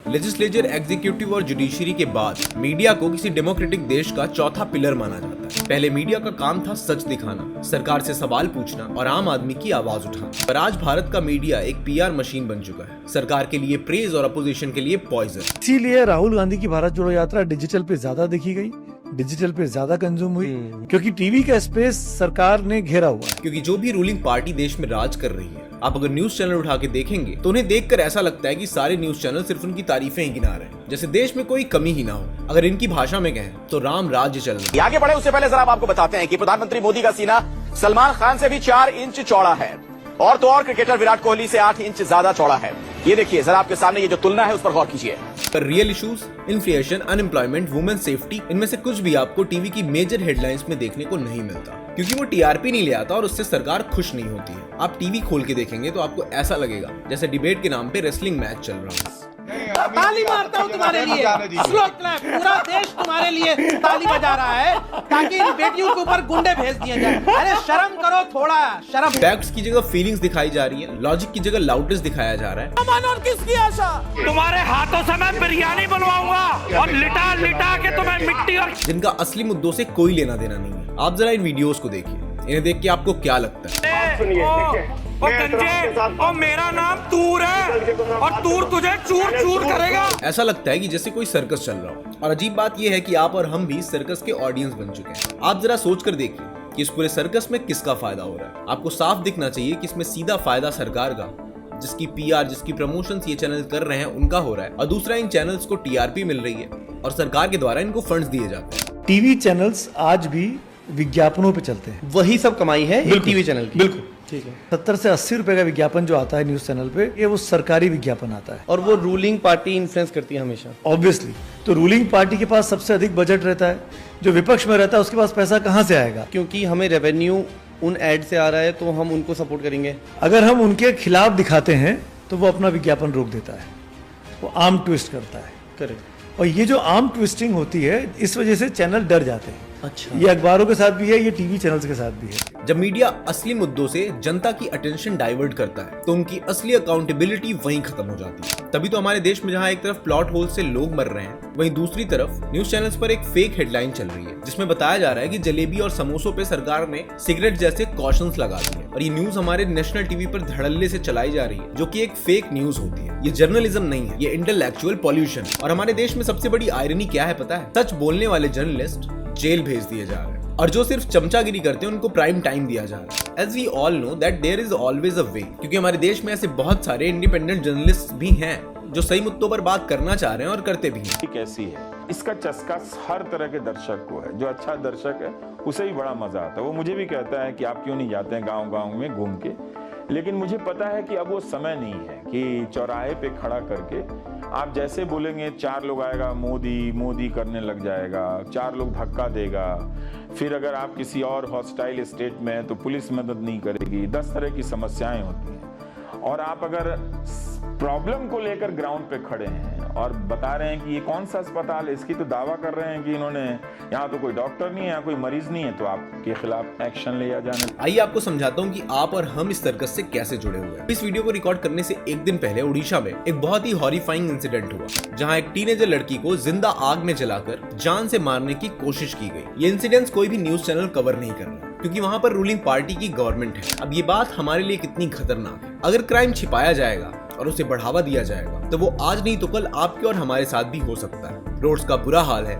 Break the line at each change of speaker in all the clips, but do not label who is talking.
Legislature, executive और judiciary के बाद मीडिया को किसी डेमोक्रेटिक देश का चौथा पिलर माना जाता है। पहले मीडिया का काम था सच दिखाना, सरकार से सवाल पूछना और आम आदमी की आवाज उठाना। पर आज भारत का मीडिया एक पीआर मशीन बन चुका है, सरकार के लिए प्रेज और अपोजिशन के लिए पॉइजन।
इसीलिए राहुल गांधी की भारत जोड़ो यात्रा डिजिटल पे ज्यादा देखी गई, डिजिटल पे ज्यादा कंज्यूम हुई, क्योंकि टीवी का स्पेस सरकार ने घेरा हुआ है।
क्योंकि जो भी रूलिंग पार्टी देश में राज कर रही है, आप अगर न्यूज चैनल उठा के देखेंगे तो उन्हें देखकर ऐसा लगता है कि सारे न्यूज चैनल सिर्फ उनकी तारीफें ही गिना रहे हैं, जैसे देश में कोई कमी ही ना हो। अगर इनकी भाषा में कहें तो राम राज्य चल रहा है।
आगे बढ़े उससे पहले जरा आपको बताते हैं कि प्रधानमंत्री मोदी का सीना सलमान खान से भी 4 इंच चौड़ा है, और तो और क्रिकेटर विराट कोहली से 8 इंच ज्यादा चौड़ा है। ये देखिए जरा आपके सामने ये जो तुलना है उस पर गौर कीजिए।
पर real issues, inflation, unemployment, women safety, इनमें से कुछ भी आपको टीवी की मेजर हेडलाइंस में देखने को नहीं मिलता, क्योंकि वो टीआरपी नहीं ले आता और उससे सरकार खुश नहीं होती है। आप टीवी खोल के देखेंगे तो आपको ऐसा लगेगा जैसे डिबेट के नाम पे रेसलिंग मैच चल रहा है।
ताली मारता हूँ तुम्हारे लिए, स्लो क्लैप, पूरा देश तुम्हारे लिए ताली बजा रहा है ताकि इन बेटियों के ऊपर गुंडे भेज दिए जाए। अरे शर्म करो थोड़ा, शर्म।
फैक्ट्स की जगह फीलिंग्स दिखाई जा रही है, लॉजिक की जगह लाउडनेस दिखाया जा रहा है।
अमन और किसकी आशा?
तुम्हारे हाथों से मैं बिरयानी बनवाऊंगा और लिटा लिटा के तुम्हें मिट्टी और
जिनका असली मुद्दों से कोई लेना देना नहीं है। आप जरा इन वीडियोस को देखिए, इन्हें देख के आपको क्या लगता है?
ओ गंजे, ओ मेरा नाम तूर है और तूर तुझे चूर चूर करेगा।
ऐसा लगता है कि जैसे कोई सर्कस चल रहा हो। और अजीब बात यह है कि आप और हम भी सर्कस के ऑडियंस बन चुके हैं। आप जरा सोच कर देखिए कि इस पूरे सर्कस में किसका फायदा हो रहा है। आपको साफ दिखना चाहिए कि इसमें सीधा फायदा सरकार का, जिसकी पीआर, जिसकी प्रमोशंस ये चैनल कर रहे हैं उनका हो रहा है, और दूसरा इन चैनल्स को टीआरपी मिल रही है और सरकार के द्वारा इनको फंड्स दिए जाते हैं।
टीवी चैनल्स आज भी विज्ञापनों पे चलते हैं,
वही सब कमाई है एक टीवी चैनल की।
बिल्कुल ठीक है। 70 से 80 रुपए का विज्ञापन जो आता है न्यूज चैनल पे, ये वो सरकारी विज्ञापन आता है,
और वो रूलिंग पार्टी इन्फ्लुएंस करती है हमेशा।
ऑब्वियसली। तो रूलिंग पार्टी के पास सबसे अधिक बजट रहता है, जो विपक्ष में रहता है उसके पास पैसा कहाँ से आएगा?
क्योंकि हमें रेवेन्यू उन एड से आ रहा है तो हम उनको सपोर्ट करेंगे।
अगर हम उनके खिलाफ दिखाते हैं तो वो अपना विज्ञापन रोक देता है, वो आर्म ट्विस्ट करता है।
करेक्ट।
और ये जो आर्म ट्विस्टिंग होती है, इस वजह से चैनल डर जाते हैं।
अच्छा।
ये अखबारों के साथ भी है, ये टीवी चैनल्स के साथ भी है।
जब मीडिया असली मुद्दों से जनता की अटेंशन डाइवर्ट करता है तो उनकी असली अकाउंटेबिलिटी वहीं खत्म हो जाती है। तभी तो हमारे देश में जहां एक तरफ प्लॉट होल से लोग मर रहे हैं, वहीं दूसरी तरफ न्यूज चैनल्स पर एक फेक हेडलाइन चल रही है जिसमें बताया जा रहा है कि जलेबी और समोसों पे सरकार ने सिगरेट जैसे कॉशंस लगा दिए। और ये न्यूज हमारे नेशनल टीवी पर धड़ल्ले से चलाई जा रही है, जो कि एक फेक न्यूज होती है। ये जर्नलिज्म नहीं है, ये इंटेलेक्चुअल पॉल्यूशन। और हमारे देश में सबसे बड़ी आयरनी क्या है पता है? सच बोलने वाले जर्नलिस्ट जेल भेज दिए जा रहे हैं, और जो सिर्फ चमचागिरी करते हैं उनको प्राइम टाइम दिया जा रहा है। As we all know that there is always a way, क्योंकि हमारे देश में ऐसे बहुत सारे इंडिपेंडेंट जर्नलिस्ट भी हैं जो सही मुद्दों पर बात करना चाह रहे हैं और करते भी हैं।
कैसी है, इसका चस्का हर तरह के दर्शक को है। जो अच्छा दर्शक है उसे ही बड़ा मजा आता है। वो मुझे भी कहता है कि आप क्यों नहीं जाते हैं गांव-गांव में घूम के, लेकिन मुझे पता है कि अब वो समय नहीं है कि चौराहे पे खड़ा करके आप जैसे बोलेंगे 4 लोग आएगा, मोदी मोदी करने लग जाएगा, 4 लोग धक्का देगा, फिर अगर आप किसी और हॉस्टाइल स्टेट में हैं तो पुलिस मदद नहीं करेगी। 10 तरह की समस्याएं होती हैं। और आप अगर प्रॉब्लम को लेकर ग्राउंड पे खड़े हैं और बता रहे हैं कि ये कौन सा अस्पताल है, इसकी तो दावा कर रहे हैं कि इन्होंने, यहाँ तो कोई डॉक्टर नहीं है, यहाँ कोई मरीज नहीं है, तो आपके खिलाफ एक्शन लिया जाने।
आइए आपको समझाता हूँ कि आप और हम इस सर्कस से कैसे जुड़े हुए हैं। इस वीडियो को रिकॉर्ड करने से एक दिन पहले उड़ीसा में एक बहुत ही हॉरिफाइंग इंसिडेंट हुआ, जहाँ एक टीनेजर लड़की को जिंदा आग में जलाकर जान से मारने की कोशिश की गई। ये इंसिडेंट्स कोई भी न्यूज चैनल कवर नहीं कर रहा, क्योंकि वहाँ पर रूलिंग पार्टी की गवर्नमेंट है। अब ये बात हमारे लिए कितनी खतरनाक है। अगर क्राइम छिपाया जाएगा और उसे बढ़ावा दिया जाएगा तो वो आज नहीं तो कल आपके और हमारे साथ भी हो सकता है। रोड्स का बुरा हाल है।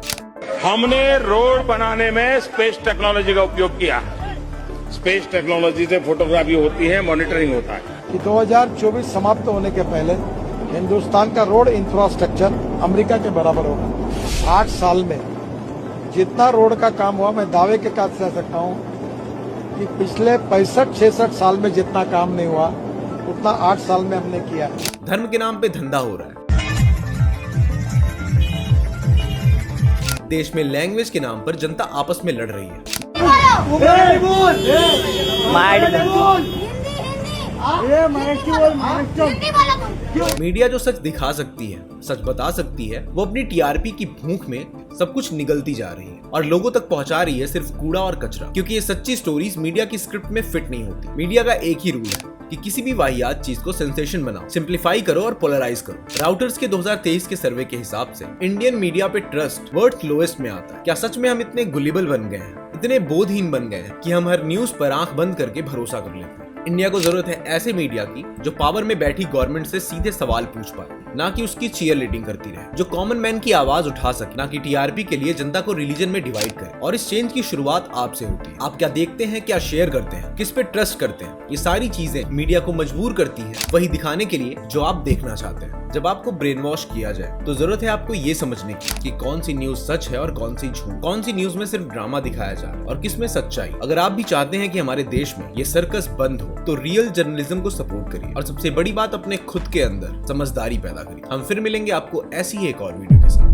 हमने रोड बनाने में स्पेस टेक्नोलॉजी का उपयोग किया है। स्पेस टेक्नोलॉजी से फोटोग्राफी होती है, मॉनिटरिंग होता है।
कि 2024 समाप्त होने के पहले हिंदुस्तान का रोड इंफ्रास्ट्रक्चर अमेरिका के बराबर होगा। 8 साल में जितना रोड का काम हुआ, मैं दावे के साथ कह सकता हूँ कि पिछले 65-66 साल में जितना काम नहीं हुआ उतना 8 साल में हमने किया है।
धर्म के नाम पे धंधा हो रहा है। देश में लैंग्वेज के नाम पर जनता आपस में लड़ रही है। मीडिया जो सच दिखा सकती है, सच बता सकती है, वो अपनी टीआरपी की भूख में सब कुछ निगलती जा रही है और लोगों तक पहुंचा रही है सिर्फ कूड़ा और कचरा, क्योंकि ये सच्ची स्टोरीज मीडिया की स्क्रिप्ट में फिट नहीं होती। मीडिया का एक ही रूल है, कि किसी भी वाहियात चीज को सेंसेशन बनाओ, सिंप्लीफाई करो और पोलराइज करो। राउटर्स के 2023 के सर्वे के हिसाब से इंडियन मीडिया पे ट्रस्ट वर्ल्ड लोएस्ट में आता है। क्या सच में हम इतने गुलिबल बन गए हैं, इतने बोधहीन बन गए हैं कि हम हर न्यूज पर आंख बंद करके भरोसा कर लेते हैं? इंडिया को जरूरत है ऐसे मीडिया की जो पावर में बैठी गवर्नमेंट से सीधे सवाल पूछ पाए, ना कि उसकी चीयर लीडिंग करती रहे, जो कॉमन मैन की आवाज उठा सके, ना कि टीआरपी के लिए जनता को रिलीजन में डिवाइड करे। और इस चेंज की शुरुआत आपसे होती है। आप क्या देखते हैं, क्या शेयर करते हैं, किस पे ट्रस्ट करते हैं, ये सारी चीजें मीडिया को मजबूर करती हैं वही दिखाने के लिए जो आप देखना चाहते हैं। जब आपको ब्रेन वॉश किया जाए तो जरूरत है आपको ये समझने की कि कौन सी न्यूज सच है और कौन सी झूठ, कौन सी न्यूज में सिर्फ ड्रामा दिखाया जा रहा है और किसमें सच्चाई। अगर आप भी चाहते हैं कि हमारे देश में ये सर्कस बंद हो तो रियल जर्नलिज्म को सपोर्ट करिए और सबसे बड़ी बात, अपने खुद के अंदर समझदारी पैदा करिए। हम फिर मिलेंगे आपको ऐसी ही एक और वीडियो के साथ।